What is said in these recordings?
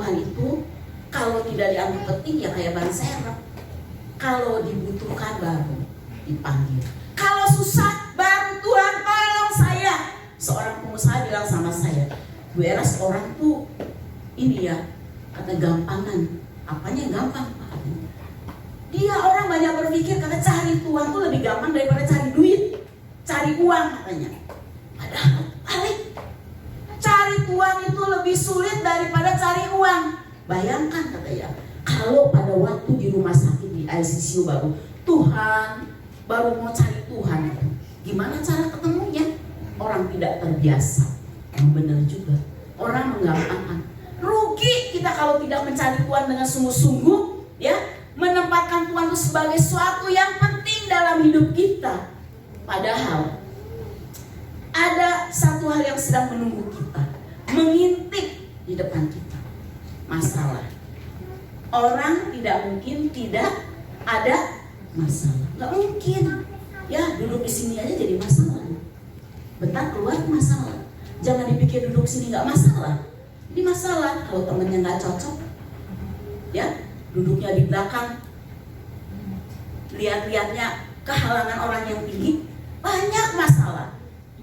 Tuhan itu kalau tidak diambil penting ya kayak ban serep. Kalau dibutuhkan baru dipanggil. Kalau susah baru Tuhan tolong saya. Seorang pengusaha bilang sama saya, Bu Eras, orang tuh ini ya, kata gampangan. Apanya gampang Pak? Dia orang banyak berpikir kata cari Tuhan tuh lebih gampang daripada cari duit, cari uang katanya. Padahal balik, cari Tuhan itu lebih sulit daripada cari uang. Bayangkan katanya, kalau pada waktu di rumah sakit di ICU baru, Tuhan baru mau cari Tuhan, gimana cara ketemunya? Orang tidak terbiasa. Yang benar juga, orang menggampangkan. Rugi kita kalau tidak mencari Tuhan dengan sungguh-sungguh, ya, menempatkan Tuhan itu sebagai suatu yang penting dalam hidup kita. Padahal ada satu hal yang sedang menunggu kita, mengintip di depan kita, masalah. Orang tidak mungkin tidak ada masalah, nggak mungkin. Ya duduk di sini aja jadi masalah, bentar keluar masalah. Jangan dipikir duduk sini nggak masalah. Ini masalah kalau temennya nggak cocok, ya duduknya di belakang, lihat-lihatnya kehalangan orang yang tinggi, banyak masalah.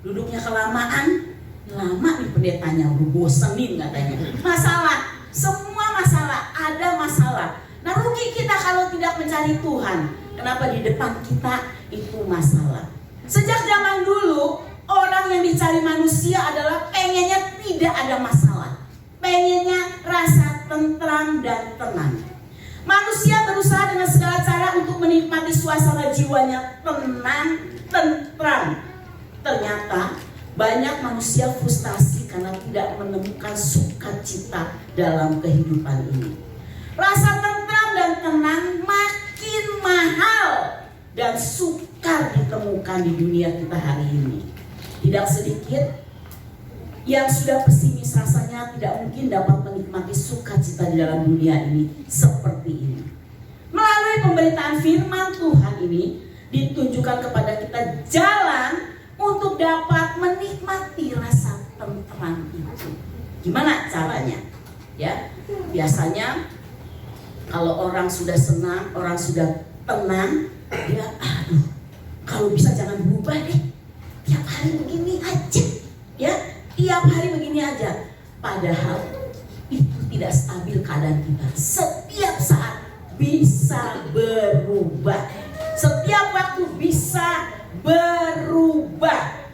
Duduknya kelamaan, lama nih pendetanya, bosenin katanya. Masalah, semua masalah, ada masalah. Nah rugi kita kalau tidak mencari Tuhan. Kenapa di depan kita itu masalah? Sejak zaman dulu, orang yang dicari manusia adalah pengennya tidak ada masalah. Pengennya rasa tentram dan tenang. Manusia berusaha dengan segala cara untuk menikmati suasana jiwanya tenang, tentram. Ternyata banyak manusia frustasi karena tidak menemukan sukacita dalam kehidupan ini. Rasa tentram dan tenang makin mahal dan sukar ditemukan di dunia kita hari ini. Tidak sedikit yang sudah pesimis rasanya tidak mungkin dapat menikmati sukacita di dalam dunia ini seperti ini. Melalui pemberitaan firman Tuhan ini ditunjukkan kepada kita jalan untuk dapat menikmati rasa tentram itu. Gimana caranya? Ya, biasanya kalau orang sudah senang, orang sudah tenang, dia kalau bisa jangan berubah deh. Tiap hari begini aja, ya. Tiap hari begini aja. Padahal itu tidak stabil keadaan kita. Setiap saat bisa berubah. Setiap waktu bisa berubah.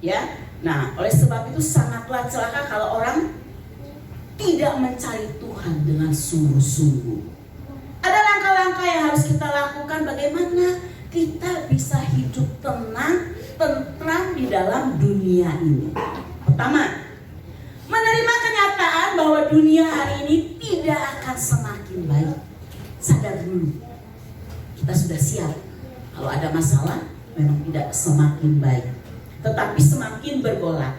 Ya. Nah, oleh sebab itu sangatlah celaka kalau orang tidak mencari Tuhan dengan sungguh-sungguh. Ada langkah-langkah yang harus kita lakukan bagaimana kita bisa hidup tenang, tentram di dalam dunia ini. Pertama, menerima kenyataan bahwa dunia hari ini tidak akan semakin baik. Sadar dulu, kita sudah siap. Kalau ada masalah, memang tidak semakin baik, tetapi semakin bergolak.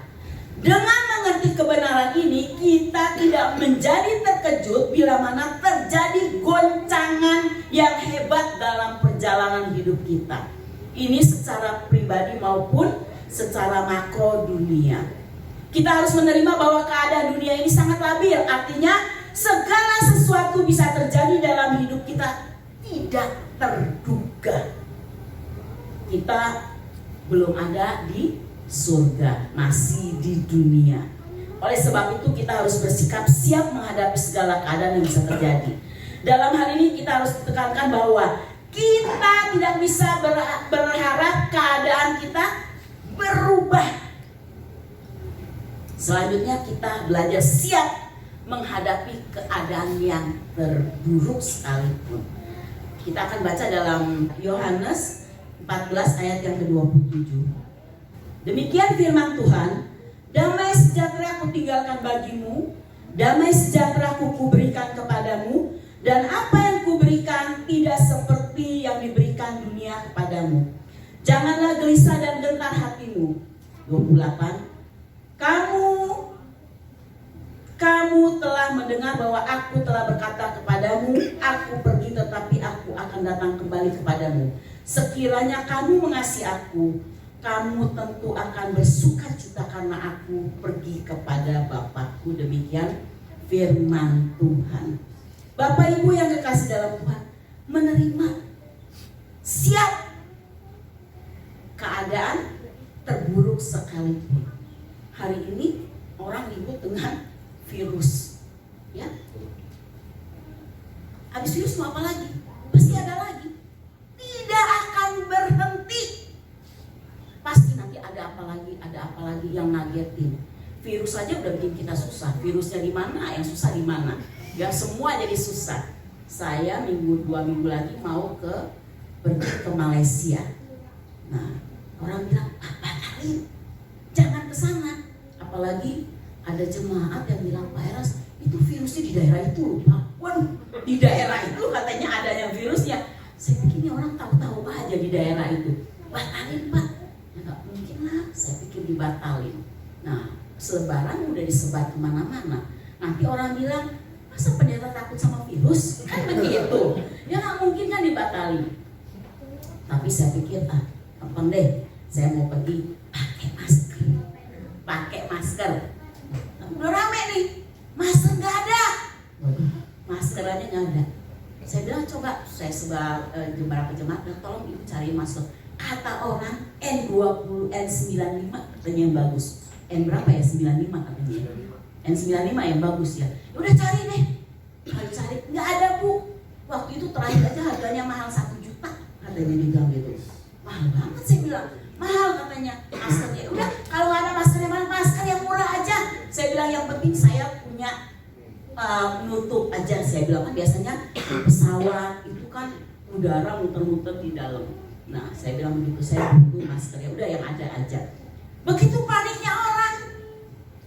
Dengan mengerti kebenaran ini, kita tidak menjadi terkejut bila mana terjadi goncangan yang hebat dalam perjalanan hidup kita. Ini secara pribadi maupun secara makro dunia. Kita harus menerima bahwa keadaan dunia ini sangat labil. Artinya segala sesuatu bisa terjadi dalam hidup kita tidak terduga. Kita belum ada di surga, masih di dunia. Oleh sebab itu kita harus bersikap siap menghadapi segala keadaan yang bisa terjadi. Dalam hal ini kita harus tekankan bahwa kita tidak bisa berharap keadaan kita berubah. Selanjutnya kita belajar siap menghadapi keadaan yang terburuk sekalipun. Kita akan baca dalam Yohanes 14 ayat yang ke-27. Demikian firman Tuhan, damai sejahtera kutinggalkan bagimu, damai sejahtera kuberikan kepadamu, dan apa yang kuberikan tidak seperti yang diberikan dunia kepadamu. Janganlah gelisah dan gentar hatimu. 28. Kamu telah mendengar bahwa aku telah berkata kepadamu, aku pergi tetapi aku akan datang kembali kepadamu. Sekiranya kamu mengasihi aku, kamu tentu akan bersukacita karena aku pergi kepada Bapakku. Demikian firman Tuhan. Bapak Ibu yang kekasih dalam Tuhan, menerima, siap keadaan terburuk sekalipun. Hari ini orang ribut dengan virus, ya. Habis virus mau apa lagi? Pasti ada lagi. Tidak akan berhenti. Pasti nanti ada apa lagi yang ngagetin. Virus aja udah bikin kita susah. Virusnya di mana? Yang susah di mana? Ya semua jadi susah. Saya 2 minggu lagi mau pergi ke Malaysia. Nah, orang bilang, batalin, jangan ke sana. Apalagi ada jemaat yang bilang, Pak Eras, itu virusnya di daerah itu loh, Pak. Waduh, di daerah itu katanya adanya virusnya. Saya pikir ini orang tahu-tahu aja di daerah itu. Batalin, Pak. Ya gak mungkin lah, saya pikir dibatalin. Nah, selebaran udah disebar kemana-mana. Nanti orang bilang, masa pendeta takut sama virus? Kan begitu. Ya gak mungkin kan dibatalin. Tapi saya pikir, kapan deh saya mau pergi pakai masker. Udah rame nih, masker nggak ada. Masker aja nggak ada. Saya bilang coba, saya sebar beberapa jemaat, tolong ibu cari masker. Kata orang N20, N95 katanya yang bagus. N berapa ya? 95 katanya. N95 yang bagus ya. Udah cari deh. Cari, nggak ada Bu. Waktu itu terakhir aja harganya mahal 1 juta katanya dia bilang gitu. Mahal banget saya bilang. Mahal katanya maskernya. Udah kalau nggak ada masker yang mahal, masker yang murah aja. Saya bilang yang penting saya punya nutup aja. Saya bilang kan biasanya pesawat itu kan udara muter-muter di dalam. Nah saya bilang begitu, saya butuh masker ya udah yang ada aja. Begitu paniknya orang,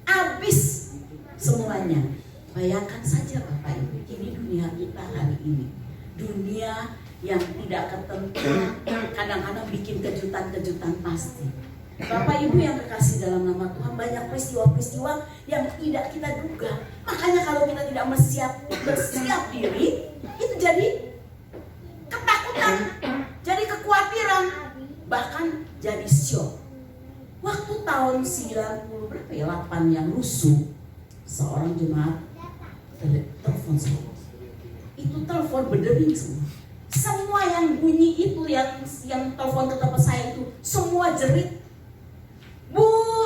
habis semuanya. Bayangkan saja Bapak Ibu, ini dunia kita hari ini. Dunia yang tidak ketentuan, kadang-kadang bikin kejutan-kejutan pasti. Bapak Ibu yang kekasih dalam nama Tuhan, banyak peristiwa-peristiwa yang tidak kita duga. Makanya kalau kita tidak bersiap diri, itu jadi ketakutan, jadi kekhawatiran, bahkan jadi syok. Waktu tahun 90 berapa ya, 8 yang rusuh, seorang jemaat telepon saya. Itu telepon berdering semua. Semua yang bunyi itu, yang telepon ke tempat saya itu, semua jerit. Bu,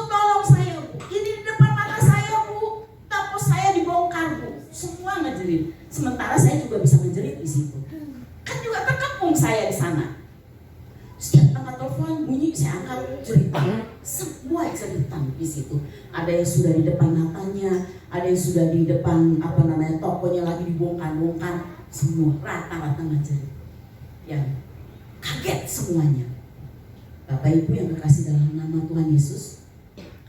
tolong saya Bu, ini di depan mata saya Bu, toko saya dibongkar Bu. Semua ngejerit. Sementara saya juga bisa ngejerit di situ. Kan juga terkepung saya di sana. Setiap angkat telepon bunyi, saya angkat jeritan. Semua jeritan di situ. Ada yang sudah di depan matanya, ada yang sudah di depan tokonya lagi dibongkar-bongkar. Semua rata-rata ngejerit. Yang kaget semuanya. Bapak Ibu yang kekasih dalam nama Tuhan Yesus,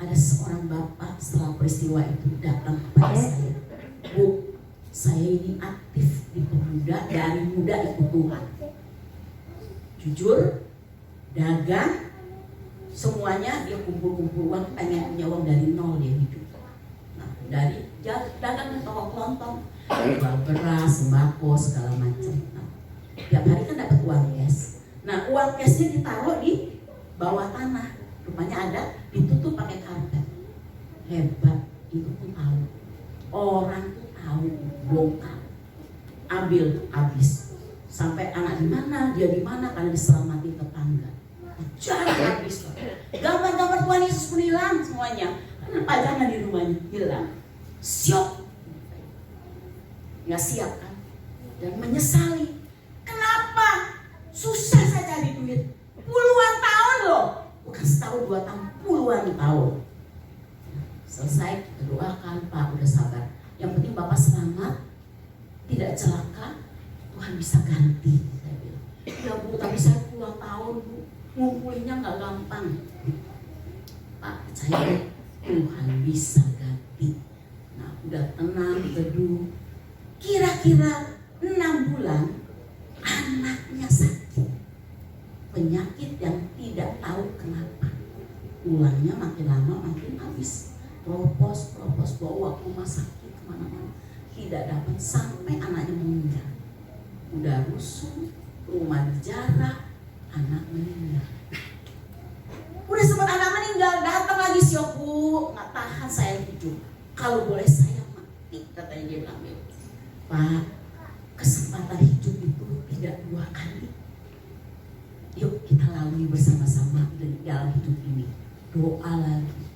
ada seorang bapak setelah peristiwa itu datang kepada saya. Bu, saya ini aktif di pemuda, dari muda ikut Tuhan. Jujur, dagang, semuanya dia kumpul-kumpul uang, pengen punya uang dari nol dia hidup. Nah, dari dagang toko kelontong, jual beras, sembako, segala macam. Nah, tiap hari kan dapat uang cash. Nah, uang cashnya ditaruh di bawah tanah. Rupanya ada, ditutup pakai karpet. Hebat, itu pun tahu. Orang tuh tahu, bongkar, ambil, habis. Sampai anak di mana, dia di mana, karena diselamatin tetangga. Jarang habis. Gambar-gambar Tuhan Yesus pun hilang semuanya. Karena pajangan di rumahnya hilang. Syok. Nggak siap kan? Dan menyesali. Kenapa? Susah saya cari duit. Puluhan tahun loh. Bukan setahun, 2 tahun, puluhan tahun. Selesai, kita doakan, Pak udah sabar. Yang penting Bapak selamat, tidak celaka, Tuhan bisa ganti. Saya bilang, ya Bu, tapi saya puluhan tahun Bu, ngumpulinnya nggak gampang. Pak percaya, Tuhan bisa ganti. Nah, udah tenang, teduh. Kira-kira 6 bulan, anaknya sakit. Penyakit yang tidak tahu kenapa. Ulangnya makin lama makin habis. Propos, bawa ke rumah sakit kemana-mana. Tidak dapat, sampai anaknya meninggal. Udah rusuh, rumah dijarah, anak meninggal. Udah sempat anak meninggal, datang lagi syok Bu, nggak tahan saya hidup. Kalau boleh saya mati. katanya dia bilang gitu. Pak, kesempatan hidup itu tidak 2 kali. Yuk kita lalui bersama-sama dalam hidup ini. Doa lagi,